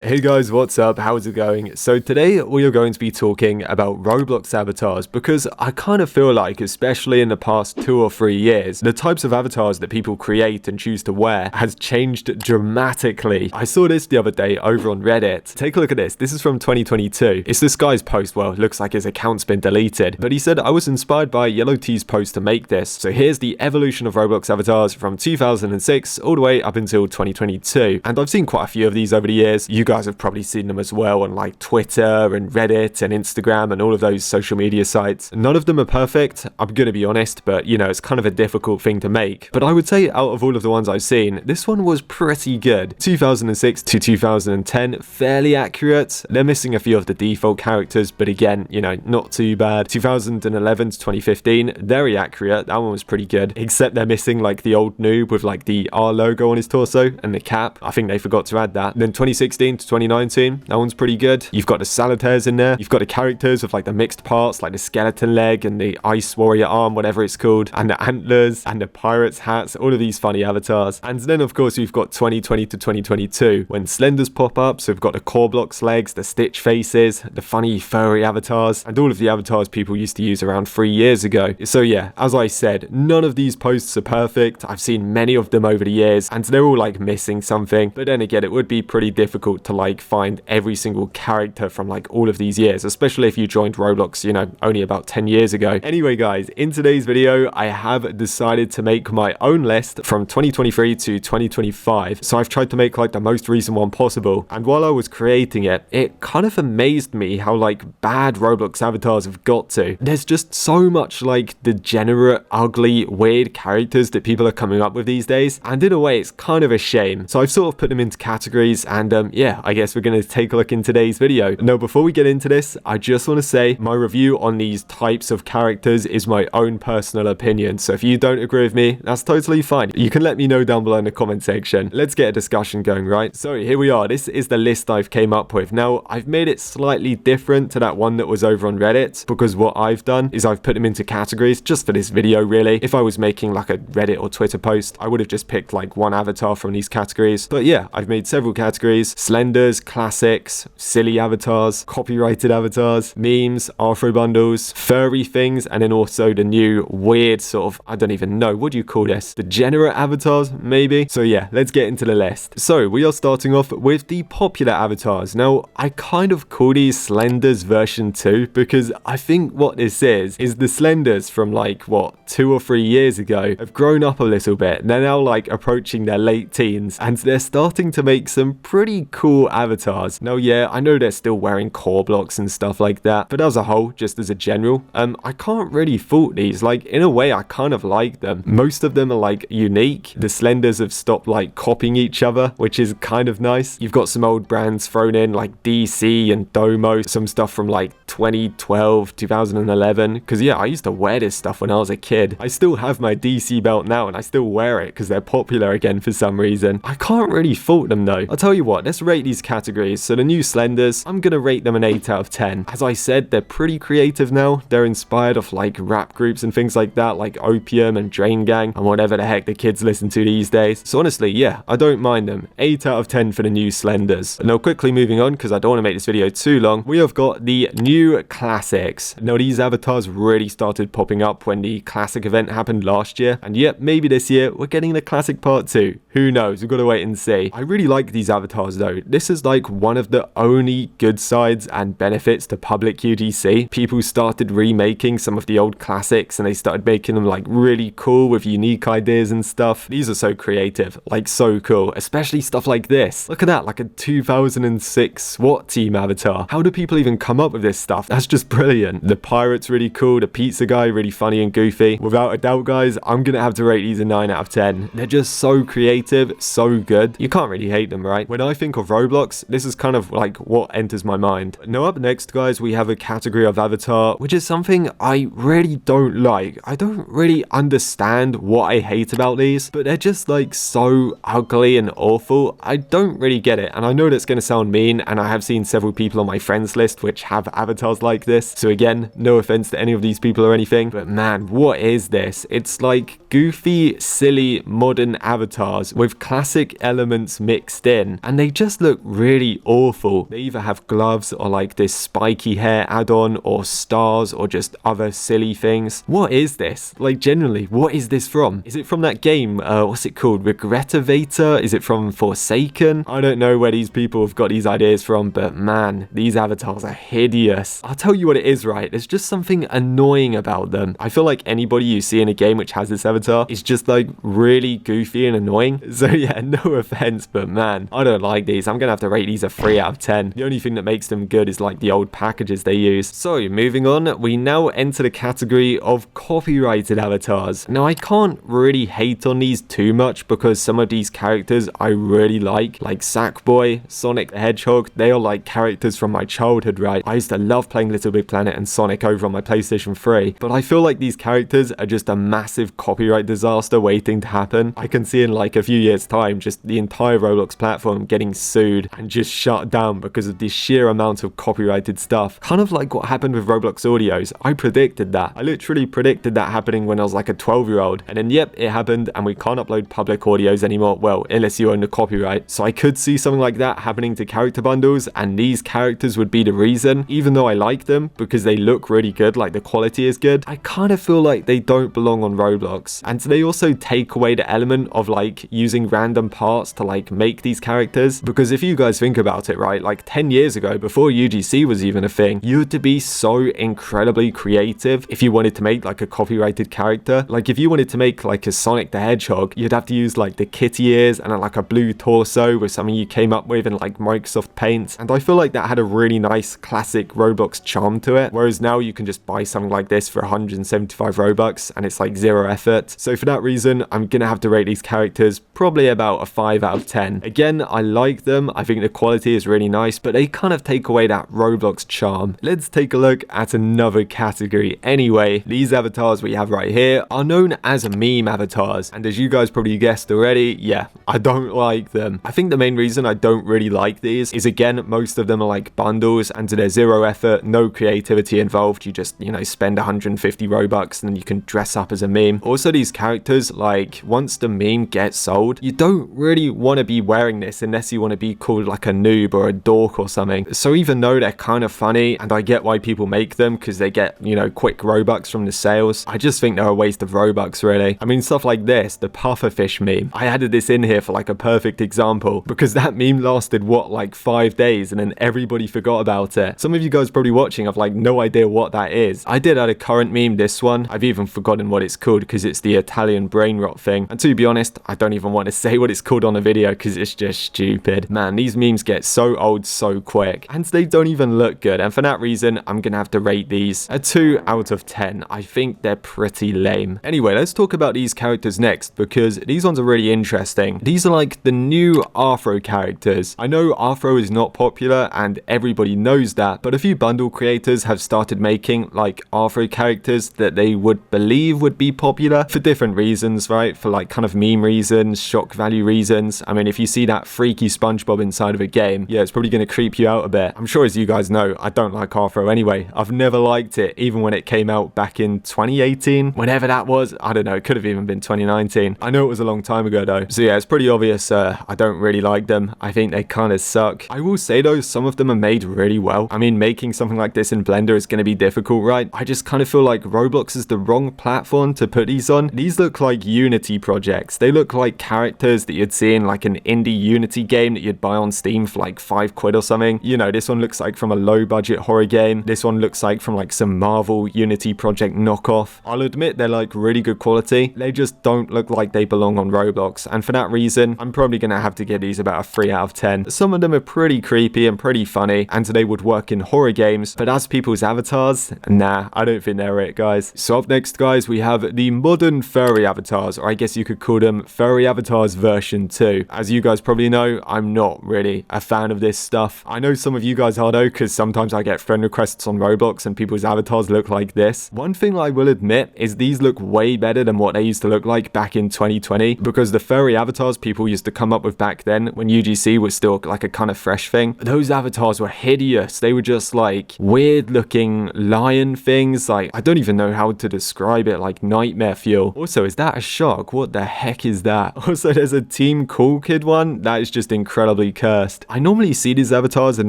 Hey guys, what's up? How's it going? So today we are going to be talking about Roblox avatars because I kind of feel like, especially in the past 2 or 3 years, the types of avatars that people create and choose to wear has changed dramatically. I saw this the other day over on Reddit. Take a look at this. This is from 2022. It's this guy's post. Well, it looks like his account's been deleted, but he said, I was inspired by Yellow T's post to make this. So here's the evolution of Roblox avatars from 2006 all the way up until 2022. And I've seen quite a few of these over the years. You guys have probably seen them as well on like Twitter and Reddit and Instagram and all of those social media sites. None of them are perfect, I'm gonna be honest, but you know, it's kind of a difficult thing to make. But I would say out of all of the ones I've seen, this one was pretty good. 2006 to 2010, fairly accurate. They're missing a few of the default characters, but again, you know, not too bad. 2011 to 2015, very accurate. That one was pretty good, except they're missing like the old noob with like the R logo on his torso and the cap. I think they forgot to add that. Then 2016 to 2019, that one's pretty good. You've got the Salitaires in there. You've got the characters with like the mixed parts, like the skeleton leg and the ice warrior arm, whatever it's called, and the antlers and the pirate's hats, all of these funny avatars. And then of course we've got 2020 to 2022 when Slenders pop up. So we've got the core blocks legs, the stitch faces, the funny furry avatars, and all of the avatars people used to use around 3 years ago. So yeah, as I said, none of these posts are perfect. I've seen many of them over the years and they're all like missing something. But then again, it would be pretty difficult to like find every single character from like all of these years, especially if you joined Roblox, you know, only about 10 years ago. Anyway guys, in today's video I have decided to make my own list from 2023 to 2025. So I've tried to make like the most recent one possible, and while I was creating it, it kind of amazed me how like bad Roblox avatars have got to. There's just so much like degenerate, ugly, weird characters that people are coming up with these days, and in a way it's kind of a shame. So I've sort of put them into categories, and yeah, I guess we're going to take a look in today's video. Now, before we get into this, I just want to say my review on these types of characters is my own personal opinion. So if you don't agree with me, that's totally fine. You can let me know down below in the comment section. Let's get a discussion going, right? So here we are. This is the list I've came up with. Now, I've made it slightly different to that one that was over on Reddit, because what I've done is I've put them into categories just for this video, really. If I was making like a Reddit or Twitter post, I would have just picked like one avatar from these categories. But yeah, I've made several categories: Slenders, classics, silly avatars, copyrighted avatars, memes, Rthro bundles, furry things, and then also the new weird sort of, I don't even know, what do you call this? Degenerate avatars, maybe? So yeah, let's get into the list. So we are starting off with the popular avatars. Now, I kind of call these Slenders version 2 because I think what this is the Slenders from like, what, 2 or 3 years ago have grown up a little bit. They're now like approaching their late teens and they're starting to make some pretty cool avatars. Now, yeah, I know they're still wearing core blocks and stuff like that, but as a whole, just as a general, I can't really fault these. Like, in a way, I kind of like them. Most of them are like unique. The Slenders have stopped like copying each other, which is kind of nice. You've got some old brands thrown in like DC and Domo, some stuff from like 2012, 2011, because yeah, I used to wear this stuff when I was a kid. I still have my DC belt now and I still wear it because they're popular again for some reason. I can't really fault them though. I'll tell you what, let's rate these categories. So the new Slenders, I'm gonna rate them an 8 out of 10. As I said, they're pretty creative now. They're inspired of like rap groups and things like that, like Opium and Drain Gang and whatever the heck the kids listen to these days. So honestly, yeah, I don't mind them. 8 out of 10 for the new Slenders. Now quickly moving on, because I don't want to make this video too long, we have got the new classics. Now these avatars really started popping up when the classic event happened last year, and yep, maybe this year we're getting the classic part 2. Who knows? We've got to wait and see. I really like these avatars though. This is like one of the only good sides and benefits to public UGC. People started remaking some of the old classics and they started making them like really cool with unique ideas and stuff. These are so creative, like so cool, especially stuff like this. Look at that, like a 2006 SWAT team avatar. How do people even come up with this stuff? That's just brilliant. The pirate's really cool, the pizza guy really funny and goofy. Without a doubt guys, I'm gonna have to rate these a 9 out of 10. They're just so creative, so good. You can't really hate them, right? When I think of Roblox, this is kind of like what enters my mind. Now up next guys, we have a category of avatar, which is something I really don't like. I don't really understand what I hate about these, but they're just like so ugly and awful. I don't really get it, and I know that's going to sound mean, and I have seen several people on my friends list which have avatars like this, so again, no offense to any of these people or anything, but man, what is this? It's like goofy, silly, modern avatars with classic elements mixed in, and they just look look really awful. They either have gloves or like this spiky hair add-on or stars or just other silly things. What is this? Like generally, what is this from? Is it from that game? What's it called? Regretivator? Is it from Forsaken? I don't know where these people have got these ideas from, but man, these avatars are hideous. I'll tell you what it is, right? There's just something annoying about them. I feel like anybody you see in a game which has this avatar is just like really goofy and annoying. So yeah, no offense, but man, I don't like these. I'm gonna have to rate these a 3 out of 10. The only thing that makes them good is like the old packages they use. So moving on, we now enter the category of copyrighted avatars. Now I can't really hate on these too much because some of these characters I really like Sackboy, Sonic the Hedgehog. They are like characters from my childhood, right? I used to love playing Little Big Planet and Sonic over on my PlayStation 3, but I feel like these characters are just a massive copyright disaster waiting to happen. I can see in like a few years time just the entire Roblox platform getting sued and just shut down because of the sheer amount of copyrighted stuff. Kind of like what happened with Roblox Audios. I predicted that. I literally predicted that happening when I was like a 12-year-old, and then yep, it happened, and we can't upload public audios anymore, well, unless you own the copyright. So I could see something like that happening to character bundles, and these characters would be the reason. Even though I like them because they look really good, like the quality is good, I kind of feel like they don't belong on Roblox. And they also take away the element of like using random parts to like make these characters, because if you guys think about it, right, like 10 years ago, before UGC was even a thing, you had to be so incredibly creative if you wanted to make like a copyrighted character. Like if you wanted to make like a Sonic the Hedgehog, you'd have to use like the kitty ears and like a blue torso with something you came up with in like Microsoft Paint. And I feel like that had a really nice classic Roblox charm to it, whereas now you can just buy something like this for 175 Robux and it's like 0 effort. So for that reason, I'm gonna have to rate these characters probably about a 5 out of 10. Again, I like them. I think the quality is really nice, but they kind of take away that Roblox charm. Let's take a look at another category. Anyway, these avatars we have right here are known as meme avatars, and as you guys probably guessed already, yeah, I don't like them. I think the main reason I don't really like these is, again, most of them are like bundles and there's 0 effort, no creativity involved. You just, you know, spend 150 Robux and then you can dress up as a meme. Also, these characters, like once the meme gets sold, you don't really want to be wearing this unless you want to be called like a noob or a dork or something. So even though they're kind of funny and I get why people make them because they get, you know, quick Robux from the sales, I just think they're a waste of Robux, really. I mean, stuff like this, the pufferfish meme. I added this in here for like a perfect example because that meme lasted what, like 5 days, and then everybody forgot about it. Some of you guys probably watching have like no idea what that is. I did add a current meme, this one. I've even forgotten what it's called because it's the Italian brain rot thing. And to be honest, I don't even want to say what it's called on a video because it's just stupid. Man, these memes get so old so quick and they don't even look good. And for that reason, I'm gonna have to rate these a 2 out of 10. I think they're pretty lame. Anyway, let's talk about these characters next because these ones are really interesting. These are like the new Rthro characters. I know Rthro is not popular and everybody knows that, but a few bundle creators have started making like Rthro characters that they would believe would be popular for different reasons, right? For like kind of meme reasons, shock value reasons. I mean, if you see that freaky SpongeBob inside of a game, yeah, it's probably going to creep you out a bit. I'm sure as you guys know, I don't like Rthro anyway. I've never liked it, even when it came out back in 2018, whenever that was. I don't know, it could have even been 2019. I know it was a long time ago though. So yeah, it's pretty obvious I don't really like them. I think they kind of suck. I will say though, some of them are made really well. I mean, making something like this in Blender is going to be difficult, right? I just kind of feel like Roblox is the wrong platform to put these on. These look like Unity projects. They look like characters that you'd see in like an indie Unity game that you'd buy on Steam for like £5 or something. You know, this one looks like from a low budget horror game. This one looks like from like some Marvel Unity project knockoff. I'll admit they're like really good quality. They just don't look like they belong on Roblox. And for that reason, I'm probably going to have to give these about a 3 out of 10. Some of them are pretty creepy and pretty funny, and they would work in horror games, but as people's avatars, nah, I don't think they're it, guys. So up next, guys, we have the modern furry avatars, or I guess you could call them furry avatars version 2. As you guys probably know, I'm not really a fan of this stuff. I know some of you guys are though, because sometimes I get friend requests on Roblox and people's avatars look like this. One thing I will admit is these look way better than what they used to look like back in 2020, because the furry avatars people used to come up with back then when UGC was still like a kind of fresh thing, those avatars were hideous. They were just like weird looking lion things. Like, I don't even know how to describe it, like nightmare fuel. Also, is that a shark? What the heck is that? Also, there's a Team Cool Kid one that is just incredibly probably cursed. I normally see these avatars in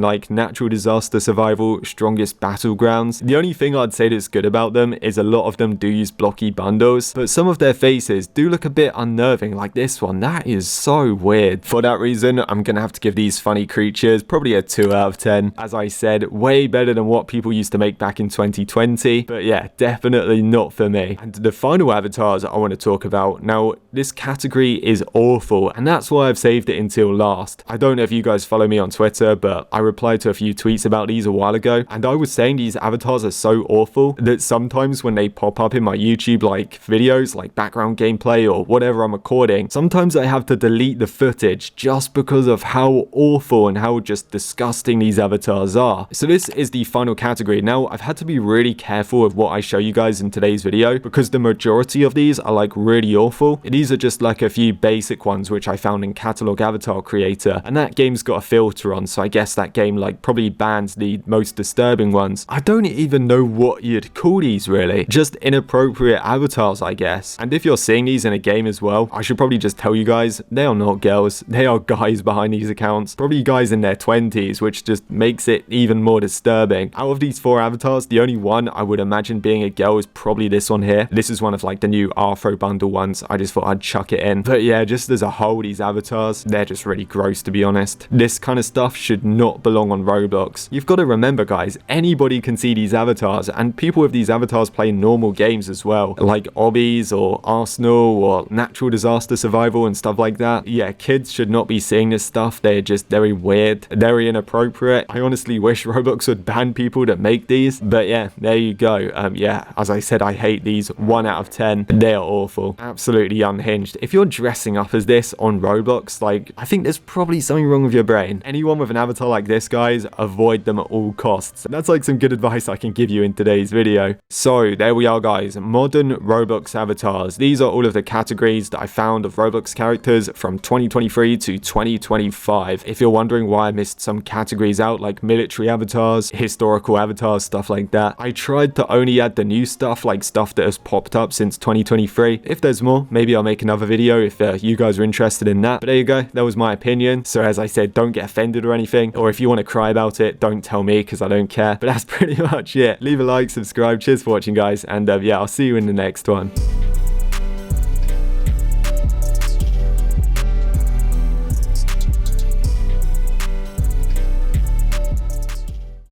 like natural disaster survival, strongest battlegrounds. The only thing I'd say that's good about them is a lot of them do use blocky bundles, but some of their faces do look a bit unnerving, like this one. That is so weird. For that reason, I'm gonna have to give these funny creatures probably a 2 out of 10. As I said, way better than what people used to make back in 2020, but yeah, definitely not for me. And the final avatars I want to talk about. Now, this category is awful, and that's why I've saved it until last. I don't know if you guys follow me on Twitter, but I replied to a few tweets about these a while ago, and I was saying these avatars are so awful that sometimes when they pop up in my YouTube like videos, like background gameplay or whatever I'm recording, sometimes I have to delete the footage just because of how awful and how just disgusting these avatars are. So this is the final category. Now, I've had to be really careful with what I show you guys in today's video because the majority of these are like really awful. These are just like a few basic ones which I found in Catalog Avatar Creator, and that game's got a filter on, so I guess that game like probably bans the most disturbing ones. I don't even know what you'd call these really. Just inappropriate avatars, I guess. And if you're seeing these in a game as well, I should probably just tell you guys, they are not girls. They are guys behind these accounts. Probably guys in their 20s, which just makes it even more disturbing. Out of these 4 avatars, the only one I would imagine being a girl is probably this one here. This is one of like the new Rthro bundle ones. I just thought I'd chuck it in. But yeah, just as a whole, these avatars, they're just really gross, to be honest. This kind of stuff should not belong on Roblox. You've got to remember, guys, anybody can see these avatars, and people with these avatars play normal games as well, like obbies or Arsenal or natural disaster survival and stuff like that. Yeah, kids should not be seeing this stuff. They're just very weird, very inappropriate. I honestly wish Roblox would ban people that make these, but yeah, there you go. Yeah, as I said, I hate these. 1 out of 10. They are awful. Absolutely unhinged. If you're dressing up as this on Roblox, like, I think there's probably something wrong with your brain. Anyone with an avatar like this, guys, avoid them at all costs. That's like some good advice I can give you in today's video. So there we are, guys. Modern Roblox avatars. These are all of the categories that I found of Roblox characters from 2023 to 2025. If you're wondering why I missed some categories out, like military avatars, historical avatars, stuff like that, I tried to only add the new stuff, like stuff that has popped up since 2023. If there's more, maybe I'll make another video if you guys are interested in that. But there you go. That was my opinion. So as I said, don't get offended or anything. Or if you want to cry about it, don't tell me because I don't care. But that's pretty much it. Leave a like, subscribe. Cheers for watching, guys. And yeah, I'll see you in the next one.